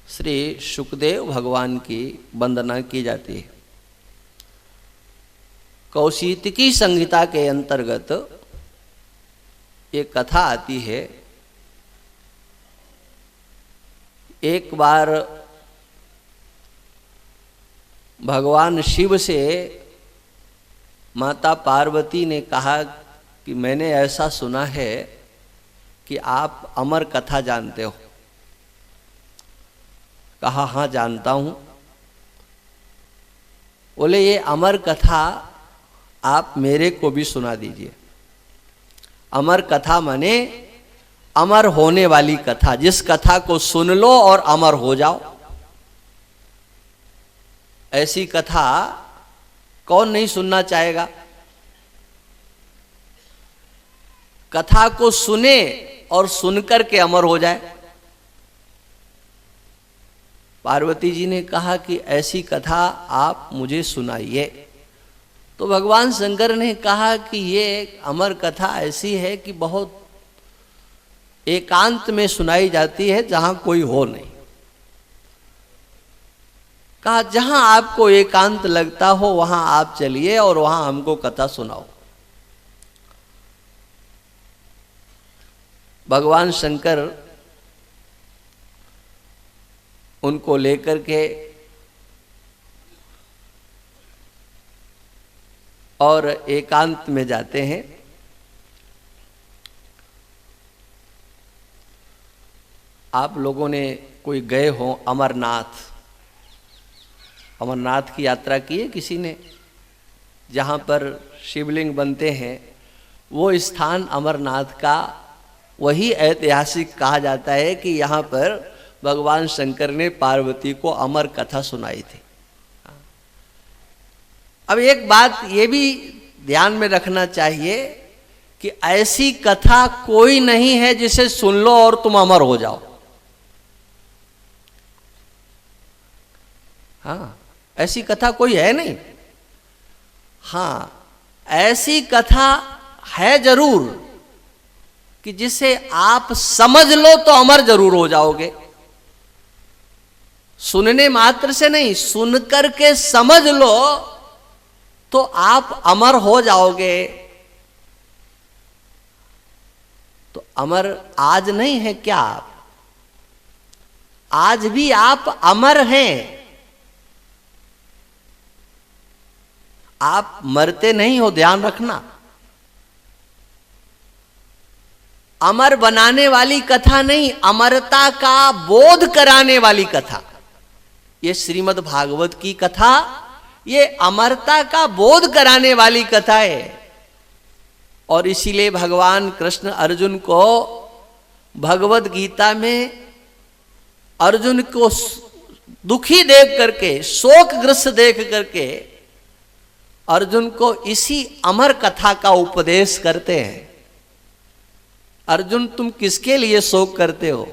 श्री शुकदेव भगवान की वंदना की जाती है। कौशितकी संहिता के अंतर्गत एक कथा आती है। एक बार भगवान शिव से माता पार्वती ने कहा कि मैंने ऐसा सुना है कि आप अमर कथा जानते हो। कहा हाँ जानता हूँ। बोले ये अमर कथा आप मेरे को भी सुना दीजिए। अमर कथा माने अमर होने वाली कथा, जिस कथा को सुन लो और अमर हो जाओ। ऐसी कथा कौन नहीं सुनना चाहेगा। कथा को सुने और सुनकर के अमर हो जाए। पार्वती जी ने कहा कि ऐसी कथा आप मुझे सुनाइए। तो भगवान शंकर ने कहा कि ये अमर कथा ऐसी है कि बहुत एकांत में सुनाई जाती है, जहां कोई हो नहीं। कहा जहां आपको एकांत लगता हो वहां आप चलिए और वहां हमको कथा सुनाओ। भगवान शंकर उनको लेकर के और एकांत में जाते हैं। आप लोगों ने कोई गए हो अमरनाथ, अमरनाथ की यात्रा की है किसी ने? जहाँ पर शिवलिंग बनते हैं वो स्थान अमरनाथ का वही ऐतिहासिक कहा जाता है कि यहाँ पर भगवान शंकर ने पार्वती को अमर कथा सुनाई थी। अब एक बात ये भी ध्यान में रखना चाहिए कि ऐसी कथा कोई नहीं है जिसे सुन लो और तुम अमर हो जाओ। हाँ, ऐसी कथा कोई है नहीं। हाँ, ऐसी कथा है जरूर कि जिसे आप समझ लो तो अमर जरूर हो जाओगे। सुनने मात्र से नहीं, सुन करके समझ लो तो आप अमर हो जाओगे। तो अमर आज नहीं है क्या आप? आज भी आप अमर हैं। आप मरते नहीं हो, ध्यान रखना। अमर बनाने वाली कथा नहीं, अमरता का बोध कराने वाली कथा। ये श्रीमद् भागवत की कथा ये अमरता का बोध कराने वाली कथा है। और इसीलिए भगवान कृष्ण अर्जुन को भगवत गीता में अर्जुन को दुखी देख करके, शोकग्रस्त देख करके अर्जुन को इसी अमर कथा का उपदेश करते हैं। अर्जुन तुम किसके लिए शोक करते हो?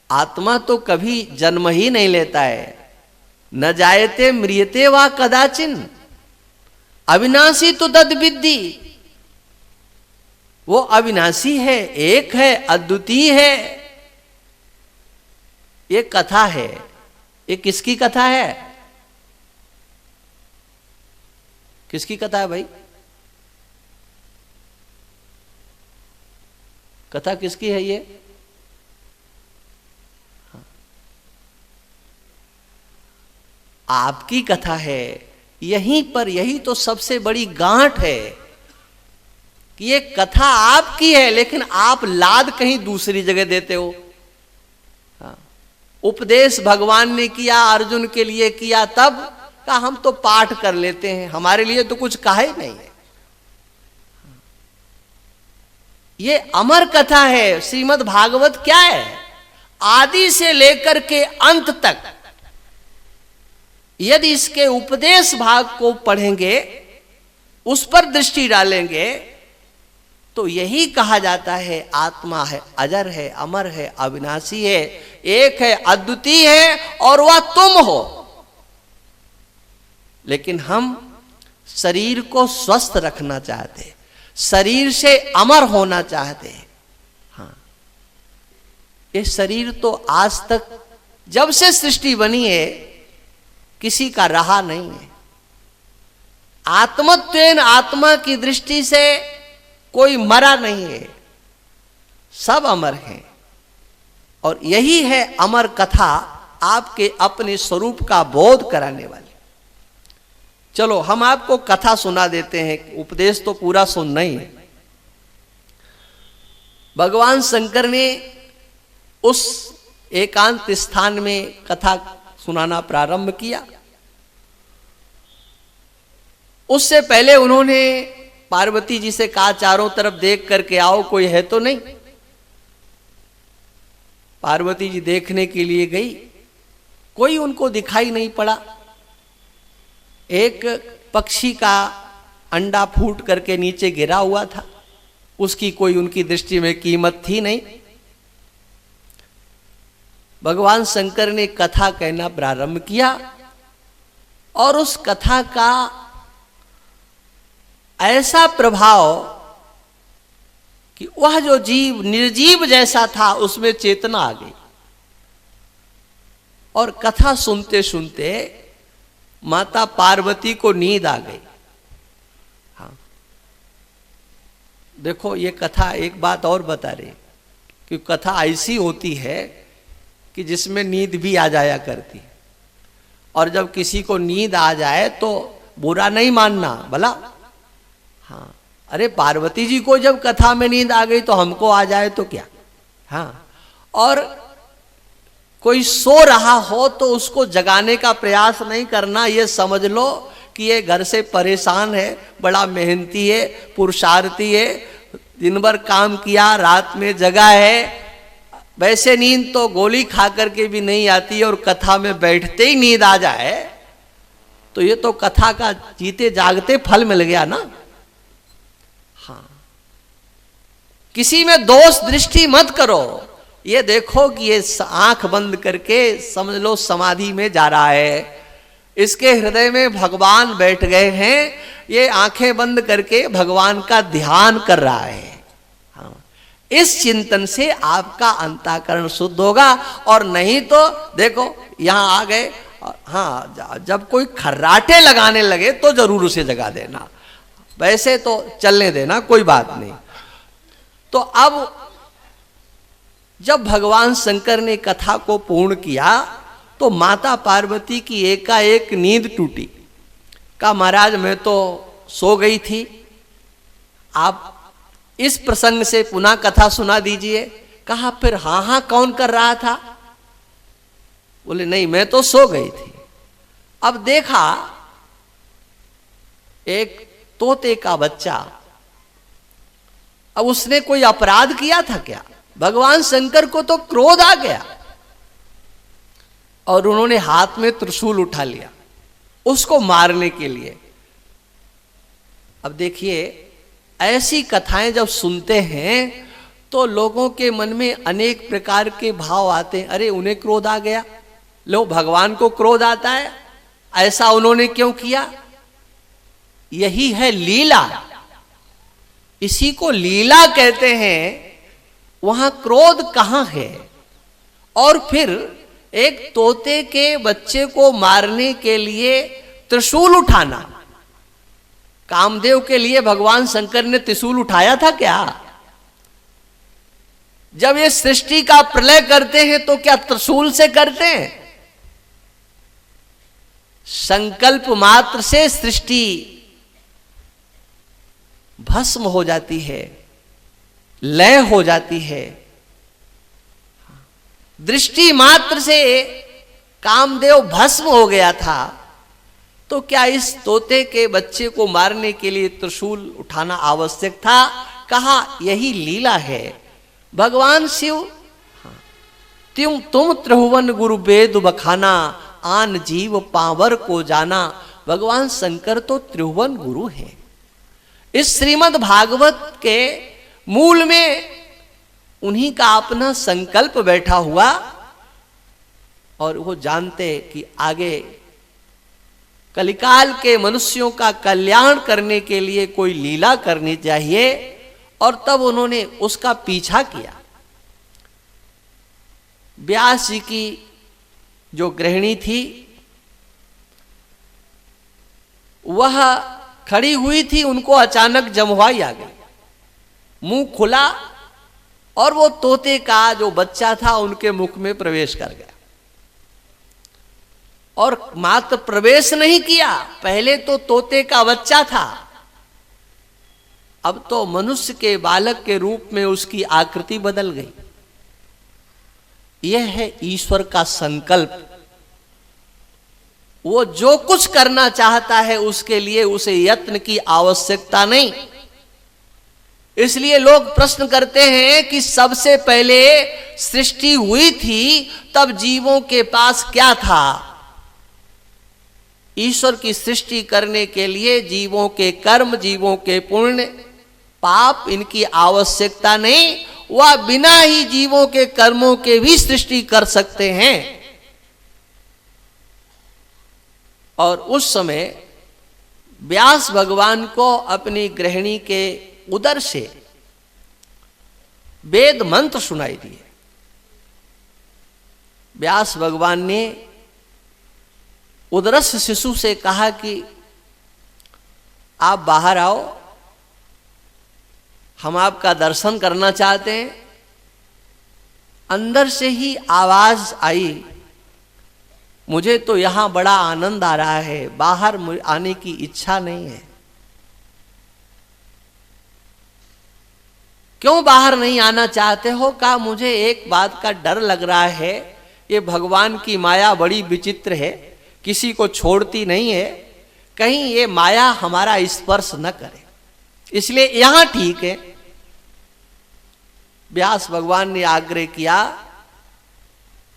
आत्मा तो कभी जन्म ही नहीं लेता है। न जायते म्रियते वा कदाचिन अविनाशी तो तद्विद्धि। वो अविनाशी है, एक है, अद्वितीय है। ये कथा है। ये किसकी कथा है? किसकी कथा है भाई? कथा किसकी है ये? आपकी कथा है। यहीं पर यही तो सबसे बड़ी गांठ है कि ये कथा आपकी है, लेकिन आप लाद कहीं दूसरी जगह देते हो। उपदेश भगवान ने किया, अर्जुन के लिए किया, तब कहा हम तो पाठ कर लेते हैं, हमारे लिए तो कुछ कहा ही नहीं है। ये अमर कथा है। श्रीमद् भागवत क्या है? आदि से लेकर के अंत तक यदि इसके उपदेश भाग को पढ़ेंगे, उस पर दृष्टि डालेंगे, तो यही कहा जाता है आत्मा है, अजर है, अमर है, अविनाशी है, एक है, अद्वितीय है और वह तुम हो। लेकिन हम शरीर को स्वस्थ रखना चाहते, शरीर से अमर होना चाहते। हाँ, ये शरीर तो आज तक जब से सृष्टि बनी है किसी का रहा नहीं है। आत्मत्वेन आत्मा की दृष्टि से कोई मरा नहीं है, सब अमर हैं। और यही है अमर कथा, आपके अपने स्वरूप का बोध कराने वाली। चलो हम आपको कथा सुना देते हैं, उपदेश तो पूरा सुनना ही है। भगवान शंकर ने उस एकांत स्थान में कथा सुनाना प्रारंभ किया। उससे पहले उन्होंने पार्वती जी से कहा चारों तरफ देख करके आओ, कोई है तो नहीं। पार्वती जी देखने के लिए गई, कोई उनको दिखाई नहीं पड़ा। एक पक्षी का अंडा फूट करके नीचे गिरा हुआ था, उसकी कोई उनकी दृष्टि में कीमत थी नहीं। भगवान शंकर ने कथा कहना प्रारंभ किया और उस कथा का ऐसा प्रभाव कि वह जो जीव निर्जीव जैसा था उसमें चेतना आ गई। और कथा सुनते सुनते माता पार्वती को नींद आ गई। हाँ, देखो ये कथा एक बात और बता रही कि कथा ऐसी होती है कि जिसमें नींद भी आ जाया करती। और जब किसी को नींद आ जाए तो बुरा नहीं मानना भला। हाँ, अरे पार्वती जी को जब कथा में नींद आ गई तो हमको आ जाए तो क्या। हाँ, और कोई सो रहा हो तो उसको जगाने का प्रयास नहीं करना। ये समझ लो कि ये घर से परेशान है, बड़ा मेहनती है, पुरुषार्थी है, दिन भर काम किया, रात में जगा है। वैसे नींद तो गोली खा करके भी नहीं आती, और कथा में बैठते ही नींद आ जाए तो ये तो कथा का जीते जागते फल मिल गया ना। हाँ, किसी में दोष दृष्टि मत करो। ये देखो कि ये आंख बंद करके समझ लो समाधि में जा रहा है, इसके हृदय में भगवान बैठ गए हैं, ये आंखें बंद करके भगवान का ध्यान कर रहा है। हाँ, इस चिंतन से आपका अंतःकरण शुद्ध होगा। और नहीं तो देखो यहां आ गए, हाँ जब कोई खर्राटे लगाने लगे तो जरूर उसे जगा देना, वैसे तो चलने देना, कोई बात नहीं। तो अब जब भगवान शंकर ने कथा को पूर्ण किया तो माता पार्वती की एकाएक नींद टूटी। कहा महाराज मैं तो सो गई थी, आप इस प्रसंग से पुनः कथा सुना दीजिए। कहा फिर हाँ हाँ कौन कर रहा था? बोले नहीं मैं तो सो गई थी। अब देखा एक तोते का बच्चा, अब उसने कोई अपराध किया था क्या? भगवान शंकर को तो क्रोध आ गया और उन्होंने हाथ में त्रिशूल उठा लिया उसको मारने के लिए। अब देखिए ऐसी कथाएं जब सुनते हैं तो लोगों के मन में अनेक प्रकार के भाव आते हैं। अरे उन्हें क्रोध आ गया, लो भगवान को क्रोध आता है, ऐसा उन्होंने क्यों किया? यही है लीला, इसी को लीला कहते हैं। वहां क्रोध कहां है? और फिर एक तोते के बच्चे को मारने के लिए त्रिशूल उठाना, कामदेव के लिए भगवान शंकर ने त्रिशूल उठाया था क्या? जब ये सृष्टि का प्रलय करते हैं तो क्या त्रिशूल से करते हैं? संकल्प मात्र से सृष्टि भस्म हो जाती है, लय हो जाती है। दृष्टि मात्र से कामदेव भस्म हो गया था, तो क्या इस तोते के बच्चे को मारने के लिए त्रिशूल उठाना आवश्यक था? कहा यही लीला है। भगवान शिव तुम त्रिभुवन गुरु वेद बखाना, आन जीव पावर को जाना। भगवान शंकर तो त्रिभुवन गुरु हैं। इस श्रीमद् भागवत के मूल में उन्हीं का अपना संकल्प बैठा हुआ, और वो जानते कि आगे कलिकाल के मनुष्यों का कल्याण करने के लिए कोई लीला करनी चाहिए, और तब उन्होंने उसका पीछा किया। व्यास जी की जो गृहिणी थी वह खड़ी हुई थी, उनको अचानक जमुआई आ गई, मुंह खुला और वो तोते का जो बच्चा था उनके मुख में प्रवेश कर गया। और मात्र प्रवेश नहीं किया, पहले तो तोते का बच्चा था, अब तो मनुष्य के बालक के रूप में उसकी आकृति बदल गई। यह है ईश्वर का संकल्प। वो जो कुछ करना चाहता है उसके लिए उसे यत्न की आवश्यकता नहीं। इसलिए लोग प्रश्न करते हैं कि सबसे पहले सृष्टि हुई थी तब जीवों के पास क्या था? ईश्वर की सृष्टि करने के लिए जीवों के कर्म, जीवों के पुण्य पाप, इनकी आवश्यकता नहीं। वह बिना ही जीवों के कर्मों के भी सृष्टि कर सकते हैं। और उस समय व्यास भगवान को अपनी गृहिणी के उदर से वेद मंत्र सुनाई दिए। व्यास भगवान ने उदरस्थ शिशु से कहा कि आप बाहर आओ, हम आपका दर्शन करना चाहते हैं। अंदर से ही आवाज आई, मुझे तो यहां बड़ा आनंद आ रहा है, बाहर आने की इच्छा नहीं है। क्यों बाहर नहीं आना चाहते हो? कहा मुझे एक बात का डर लग रहा है, ये भगवान की माया बड़ी विचित्र है, किसी को छोड़ती नहीं है, कहीं ये माया हमारा स्पर्श न करे, इसलिए यहां ठीक है। व्यास भगवान ने आग्रह किया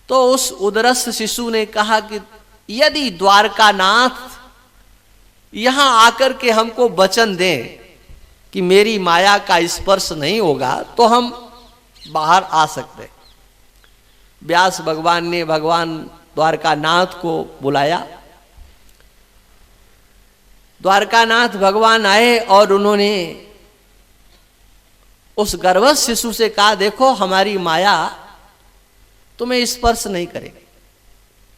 तो उस उदरस्थ शिशु ने कहा कि यदि द्वारकानाथ यहां आकर के हमको वचन दें कि मेरी माया का स्पर्श नहीं होगा तो हम बाहर आ सकते। व्यास भगवान ने भगवान द्वारकानाथ को बुलाया। द्वारकानाथ भगवान आए और उन्होंने उस गर्भस्थ शिशु से कहा, देखो हमारी माया तुम्हें स्पर्श नहीं करेगी,